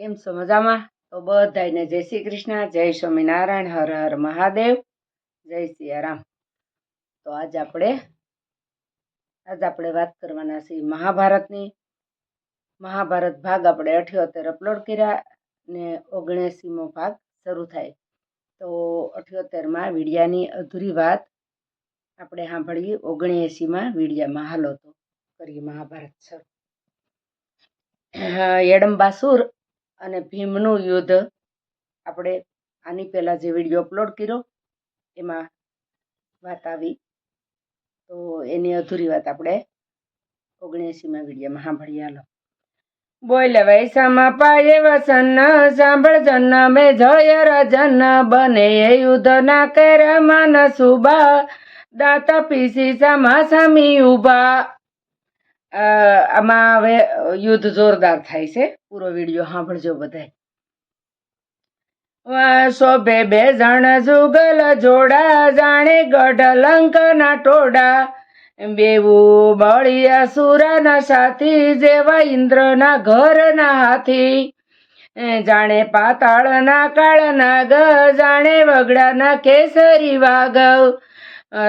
કેમ છો? મજામાં? તો બધાને જય શ્રી કૃષ્ણ, જય સ્વામિનારાયણ, હર હર મહાદેવ, જય સિયારામ. તો આજ આપણે વાત કરવાના છીએ મહાભારતની. મહાભારત ભાગ આપણે 78 અપલોડ કર્યા ને 79મો ભાગ શરૂ થાય. તો 78માં વિડિયાની અધૂરી વાત આપણે સાંભળીએ 79માં વિડિયામાં. હાલો તો કરીએ મહાભારત શરૂ. યડમ્બાસુર અને ભીમનું યુદ્ધ આપણે આની પહેલા જે વિડીયો અપલોડ કર્યો એમાં વાત આવી, તો એની અધૂરી વાત આપણે 79માં વિડીયોમાં સાંભળીએ. હાલો. બોલ વૈસામાં પાયે વસન સાંભળ જન મેં જય રાજન બને યુદ્ધ ના કર્યા માન સુબા દાતા પીસી સામા સામી ઉભા. આમાં હવે યુદ્ધ જોરદાર થાય છે. પૂરો વિડીયો સાંભળજો બધા. શોભે 2 જણ જુગલ જોડા જાણે ગઢ લંકના ટોડા બેવું બળિયા સુરના સાથી જેવા ઇન્દ્રના ઘરના હાથી જાણે પાતાળના કાળ નાગ જાણે વગડાના કેસરી વાઘ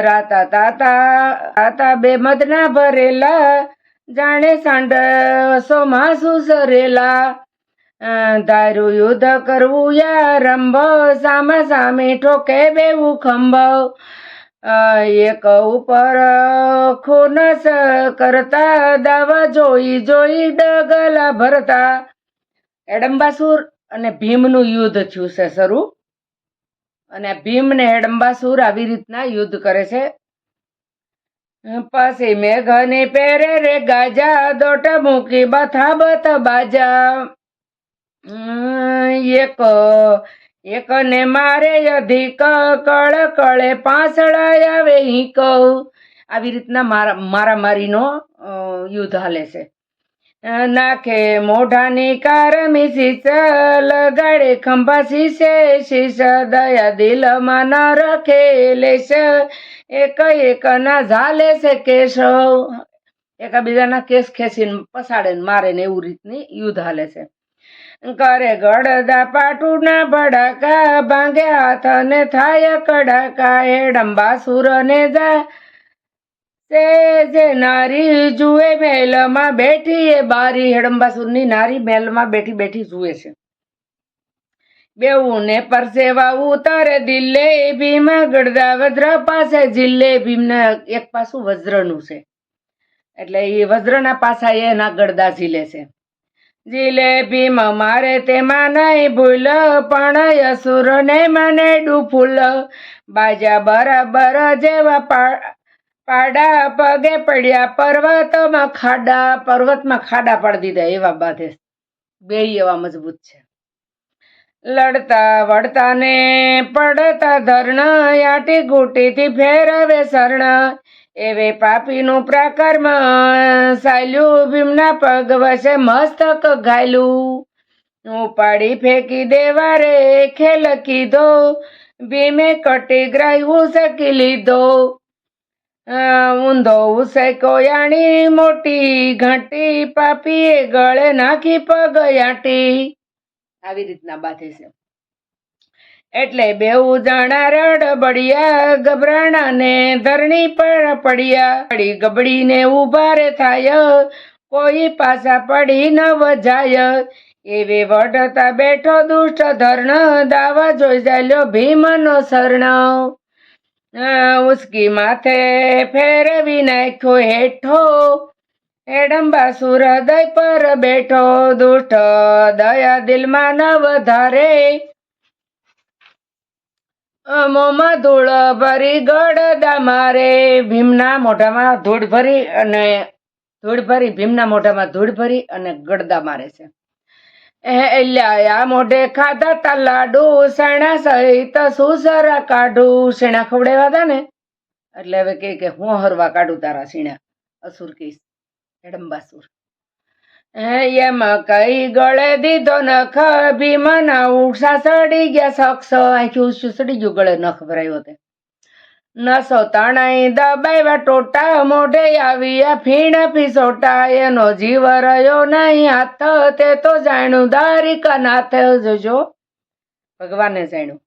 રાતા તાતા 2 મદના ભરેલા જાણે સાંડસોમાં સુસરેલા ધારું યુદ્ધ કરવું યા રંભ સામા સામે ઠોકે બેવું ખંભ એક ઉપર ખૂનસ કરતા દાવા જોઈ જોઈ ડગલા ભરતા. યડમ્બાસુર અને ભીમનું યુદ્ધ થયું છે શરૂ, અને ભીમ ને યડમ્બાસુર આવી રીતના યુદ્ધ કરે છે. પછી મેઘની પેરે રે ગાજા દોટ મૂકી બથા બત બાજા એક ને મારે અધિક કળ કળે પાછળ આવે હિંક. આવી રીતના મારામારીનો યુદ્ધ હાલે છે. નાખે મોઢાની કારમી શીશ લગાડે ખંભા શીશે શીશ દયા દિલમાં ન રખે લેશ એક ના ઝાલે છે કેશ. એકાબીજાના કેસ ખેંચીને પસાડે ને મારે ને એવું રીતની યુદ્ધ હાલે છે. કરે ગળદા પાટુના ભડાકા ભાંગે હાથ ને થાય કડાકા યડમ્બાસુર ને જા જે નારી જુએ મહેલમાં બેઠી એ બારી. યડમ્બાસુરની નારી મહેલમાં બેઠી બેઠી જુએ છે. બેવું ને પરસેવા ઉતારે દિલ્લે ભીમ ગળદા વજ્ર પાસે જિલ્લે. ભીમને એક પાસું વજ્રનું છે એટલે એ વજ્રના પાસા એના ગળદા ઝીલે છે. જીલે ભીમ મારે તેમાં નહીં ભૂલ પણ અસુર ને મને ડૂફૂલ બાજા બરાબર જેવા પાડા પગે પડ્યા પર્વતમાં ખાડા પાડી દીધા એવા બાંધે. બે એવા મજબૂત છે. લડતા વળતા ને પડતા ધરણ યાટી ગુટીથી ફેરવે શરણ એવે પાપીનું પ્રાકર્મ સાલ્યું ભીમના પગ વસે મસ્તક ઘાયલું ઉપાડી ફેંકી દેવા રે ખેલ કીધો ભીમે કટી ગ્રાહ્યું શકી લીધો ઊંધો ઉસેકો યાણી મોટી ઘાટી પાપીએ ગળે નાખી પગ યાટી. આવી રીતના બાંધે છે. એટલે બેઉ જણા રડ બળિયા ગભરાણા ને ધરણી પર પડ્યા પડી ગબડીને ઉભા રે થાય કોઈ પાછા પડી ન વજાય એવે વઢતા બેઠો દુષ્ટ ધર્ણ દાવા જોઈ જાલ્યો ભીમનો શરણ ઉસકી માથે ફેરવી નાખ્યો હેઠો યડમ્બાસુર હૃદય પર બેઠો દુષ્ટ દયા દિલમાં ન વધારે મોમાં ધૂળ ભરી ગળદા મારે. ભીમના મોઢામાં ધૂળ ભરી ભીમના મોઢામાં ધૂળ ભરી અને ગળદા મારે છે. એલ્યા મોઢે ખાધા તા લાડુ શેણા સહિત સુસરા કાઢું. શેણા ખવડાવ્યા હતા ને એટલે હવે કે હું હરવા કાઢું તારા શીણા. અસુર કહીશ યડમ્બાસુર. એમ કઈ ગળે દીધો નખ ભીમના ઉષા સડી ગયા શખ્સ. આખી ઉષું સડી ગયું ગળે નખ ભરાયો તે. નસો તણાઈ દબાવ્યા ટોટા, મોઢે આવ્યા ફીણ ફીસોટા, એનો જીવ રહ્યો નહીં હાથ, તે તો જાણ્યું દ્વારિકા નાથ. જોજો ભગવાને જાણ્યું.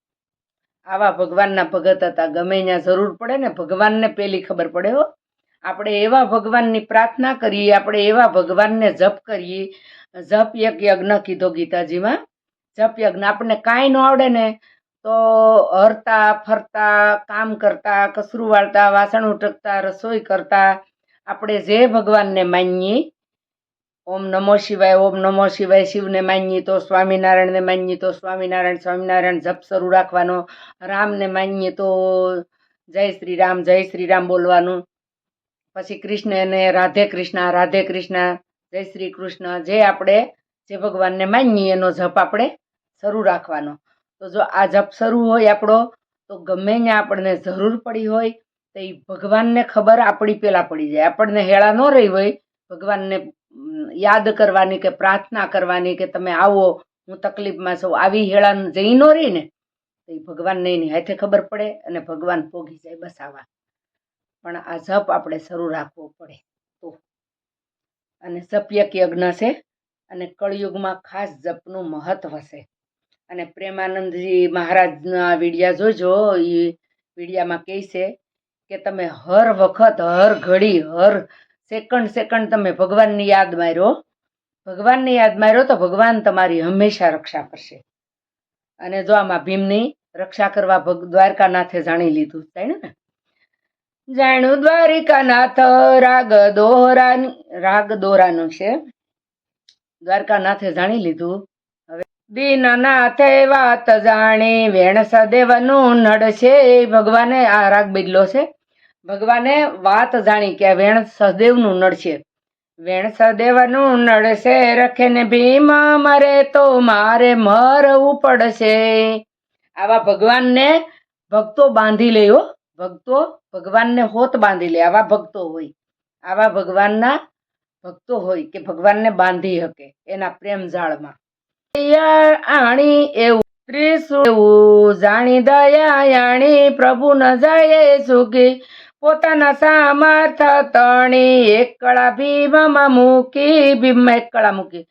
આવા ભગવાનના ભગત હતા. ગમે ત્યાં જરૂર પડે ને ભગવાનને પેલી ખબર પડે હો. આપણે એવા ભગવાનની પ્રાર્થના કરીએ, આપણે એવા ભગવાનને જપ કરીએ. જપ એક યજ્ઞ કીધો ગીતાજીમાં. જપ યજ્ઞ આપણને કાંઈ ન આવડે ને તો હરતા ફરતા, કામ કરતા, કસરું વાળતા, વાસણ ઉટકતા, રસોઈ કરતા, આપણે જે ભગવાનને માનીએ, ઓમ નમો શિવાય, ઓમ નમો શિવાય, શિવને માનીએ તો સ્વામિનારાયણને માનીએ તો સ્વામિનારાયણ, સ્વામિનારાયણ જપ શરૂ રાખવાનો. રામને માનીએ તો જય શ્રી રામ, જય શ્રી રામ બોલવાનું. પછી કૃષ્ણને રાધે કૃષ્ણ, રાધે કૃષ્ણ, જય શ્રી કૃષ્ણ. જે આપણે જે ભગવાનને માનીએ એનો જપ આપણે શરૂ રાખવાનો. તો જો આ જપ શરૂ હોય આપણો, તો ગમે ત્યાં આપણને જરૂર પડી હોય તો એ ભગવાનને ખબર આપણી પહેલાં પડી જાય. આપણને હેળા ન રહી હોય ભગવાનને યાદ કરવાની કે પ્રાર્થના કરવાની કે તમે આવો, હું તકલીફમાં છું, આવી હેળા જઈ ન રહી ને તો એ ભગવાનને એની હાથે ખબર પડે અને ભગવાન પોગી જાય. બસ આવા. પણ આ જપ આપણે શરૂ રાખવો પડે તો. અને જપ એક યજ્ઞ છે અને કળિયુગમાં ખાસ જપનું મહત્વ છે. અને પ્રેમાનંદજી મહારાજના વિડિયા જોજો. એ વિડિયામાં કહે છે કે તમે હર વખત, હર ઘડી, હર સેકન્ડ તમે ભગવાનની યાદ માર્યો, ભગવાનની યાદ માર્યો તો ભગવાન તમારી હંમેશા રક્ષા કરશે. અને જો આમાં ભીમની રક્ષા કરવા દ્વારકાનાથે જાણી લીધું. જાણ્યું ને? જાણ્યું દ્વારિકાનાથ રાગ દોરાનું છે. દ્વારકાનાથે જાણી લીધું. હવે દીનનાથે વાત જાણી, વેણ સદેવનું નડશે. ભગવાને આ રાગ બદલો છે. ભગવાને વાત જાણી કે આ વેણ સદેવનું નડશે. વેણ સદેવનું નડશે, રખે ને ભીમ મરે તો મારે મરવું પડશે. આવા ભગવાનને ભક્તો બાંધી લે હો. ભક્તો ભગવાનને હોત બાંધી લે. આવા ભક્તો હોય, આવા ભગવાનના ભક્તો હોય કે ભગવાનને બાંધી શકે એના પ્રેમ જાળમાં. આણી એવું ત્રિશુળ જાણી દયા યાણી, પ્રભુ ન જાય સુખી, પોતાના સામર્થ તણી, એક કળા ભીમમાં મૂકી, ભીમમાં એક કળા મૂકી.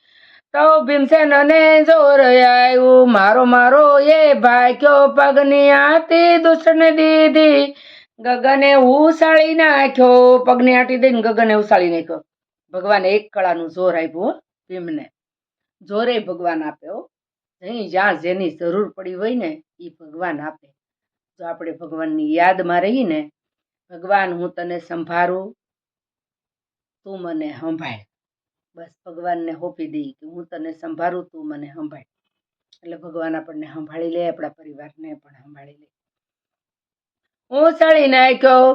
તો ભીમસેન ને જોર આવ્યું, મારો મારો એ ભાગ્યો, પગની આતી દુષ્ટને દીધી, ગગને ઉસાળી નાખ્યો. પગની આટી દઈને ગગને ઉસાળી નાખ્યો. ભગવાને એક કળાનું જોર આપ્યું ભીમને. જોરે ભગવાન આપ્યો. જ્યાં જેની જરૂર પડી હોય ને એ ભગવાન આપે. જો આપણે ભગવાનની યાદમાં રહી ને, ભગવાન હું તને સંભાળું, તું મને સંભાળ. બસ ભગવાનને સોંપી દઈ કે હું તને સંભાળું, તું મને સંભાળ. એટલે ભગવાન આપણને સંભાળી લે, આપણા પરિવારને પણ સંભાળી લે. ઉસળી નાખ્યો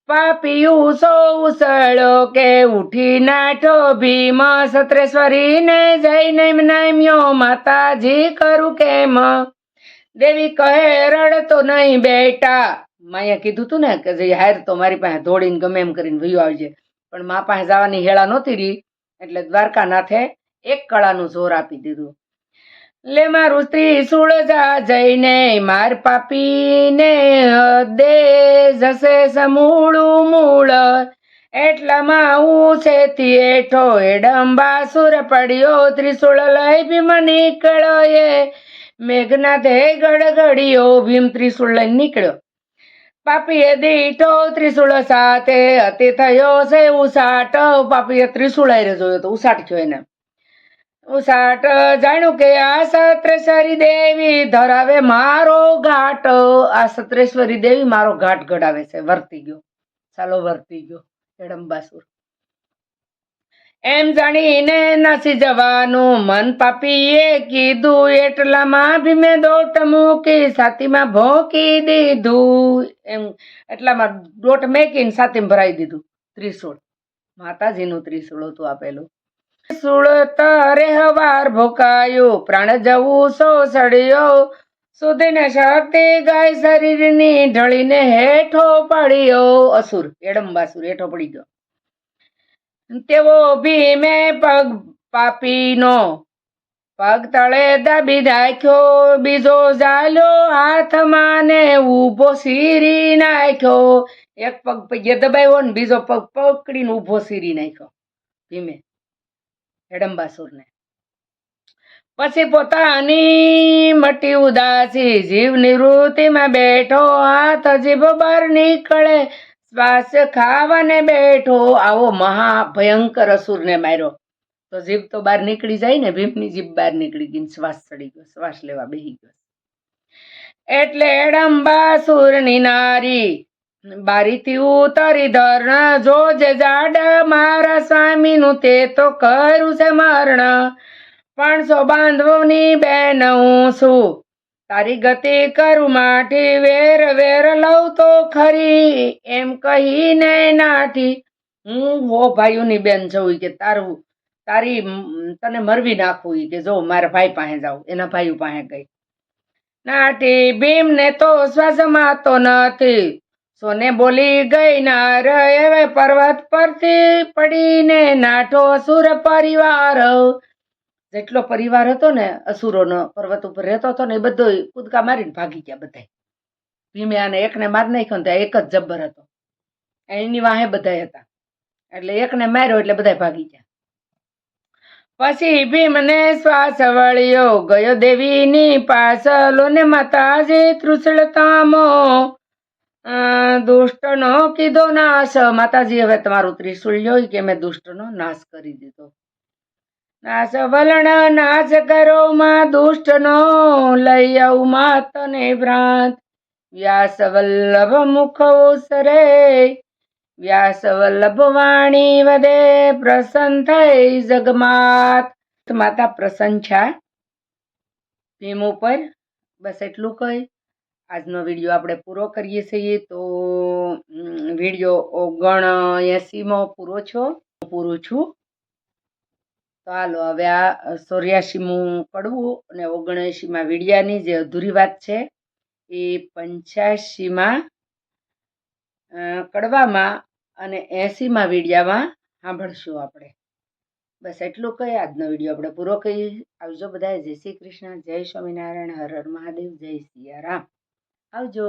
પાપિયું સો ઉસળ્યો, કે ઉઠી નાઠો ભીમ, સત્રેશ્વરીને જઈને નામ્યો, માતાજી કરું કેમ. દેવી કહે રડતો નહીં બેટા. માયા કીધું તું ને કે જે હાર તો મારી પાસે દોડીને ગમે એમ કરીને વયો આવજે, પણ મા પાસે જવાની હેળા નહોતી રહી. એટલે દ્વારકાનાથે એક કળાનું જોર આપી દીધું. લે મારું ત્રિશૂળ જા જઈને, માર પાપીને દે જશે સમૂળું મૂળ, એટલામાં હું છેથી હેઠો એડંબાસુર પડ્યો, ત્રિશૂળ લઈ ભીમ નીકળ્યો એ મેઘનાથે ગડગડિયો. ભીમ ત્રિશૂળ લઈને નીકળ્યો. પાપીએ દીઠો ત્રિશૂળ સાથે, અતિ થયો છે ઉસાટ. પાપીએ ત્રિશૂળ આરે જોયો તો ઉસાટ થયો એને. ઉસાટ જાણ્યું કે આ સત્રેશ્વરી દેવી ધરાવે મારો ઘાટ. આ સત્રેશ્વરી દેવી મારો ઘાટ ઘડાવે છે. વર્તી ગયો, ચાલો વર્તી ગયો હેડંબાસુર. એમ જાણીને નાસી જવાનું મન પાપીએ કીધું, એટલામાં ભીમે દોટ મૂકી, છાતીમાં ભોંકી દીધું. એમ એટલામાં દોટ મેકીને છાતીમાં ભરાઈ દીધું ત્રિશૂળ. માતાજીનું ત્રિશૂળ હતું આપેલું. ત્રિશૂળ તરે હવાર ભોકાયું, પ્રાણ જવું સો સડ્યો, સુધીને શક્તિ ગાય શરીરની, ઢળીને હેઠો પડ્યો. અસુર એડંબાસુર હેઠો પડી ગયો. તેવો ભીમે પગ પાપીનો પગ તળે દાબી નાખ્યો, બીજો ઝાલ્યો હાથમાં ને ઊભો સીરી નાખ્યો. એક પગ પગે દબાવ્યો ને બીજો પગ પકડીને ઊભો સીરી નાખ્યો ભીમે હેડંબાસુરને. પછી પોતાની મટી ઉદાસી જીવ નિવૃત્તિમાં બેઠો, હાથ જીભ બહાર નીકળે, શ્વાસ ખાવાને બેઠો. આવો મહાભયંકર અસુરને માર્યો તો જીભ તો બહાર નીકળી જાય ને, ભીમની જીભ બહાર નીકળી ગઈ, શ્વાસ ચડી ગયો, શ્વાસ લેવા બેહી ગયો. એટલે હેડંબાસુરની નારી બારીથી ઉતરી ધરણ, જોજે જાડા મારા સ્વામીનું તે તો કર્યું છે મરણ. 500 બાંધવોની બેન હું છું, તારી ગતિ કરું માઠી, વેર વેર લઉં તો ખરી, એમ કહીને નાઠી. હું હો ભાઈઓની બેન છું કે તારી તને મરવી નાખવું કે જો મારા ભાઈ પાસે જાઉં. એના ભાઈઓ પાસે ગઈ નાઠી. ભીમને તો શ્વાસમાં તો નથી, સોને બોલી ગઈ ના રહે, પર્વત પરથી પડીને નાઠો અસુર પરિવાર. જેટલો પરિવાર હતો ને અસુરોનો પર્વત ઉપર રહેતો હતો ને એ બધો કૂદકા મારીને ભાગી ગયા બધા. ભીમે આને એકને મારી નાખ્યો ને એક જ જબ્બર હતો, એની વાહે બધા હતા, એટલે એકને માર્યો એટલે બધા ભાગી ગયા. પછી ભીમને શ્વાસ વળ્યો ગયો દેવીની પાછલો ને માતાજી ત્રિશુળતામો દુષ્ટનો કીધો નાશ. માતાજી હવે તમારું ત્રિશુળ લ્યો કે મેં દુષ્ટનો નાશ કરી દીધો. નાશ વલણ નાશ કરો માં દુષ્ટનો, લઈ આવું માતને ભ્રાંત. વ્યાસ વલ્લભ મુખ ઉસરે, વ્યાસ વલ્લભ વાણી વધે, પ્રસન્ન થઈ જગમાત. માતા પ્રસન્ન છે ભીમ ઉપર. બસ એટલું કહી આજનો વિડીયો આપણે પૂરો કરીએ છીએ. તો વિડીયો 79મો પૂરો છું. તો હાલો હવે આ 84મું કડવું અને 79માં વિડિયાની જે અધૂરી વાત છે એ 85માં કડવામાં અને 80માં વિડિયામાં સાંભળશું આપણે. બસ એટલું કહી આજનો વિડીયો આપણે પૂરો કરી. આવજો બધા. જય શ્રી કૃષ્ણ, જય સ્વામિનારાયણ, હર હર મહાદેવ, જય સિયારામ. આવજો.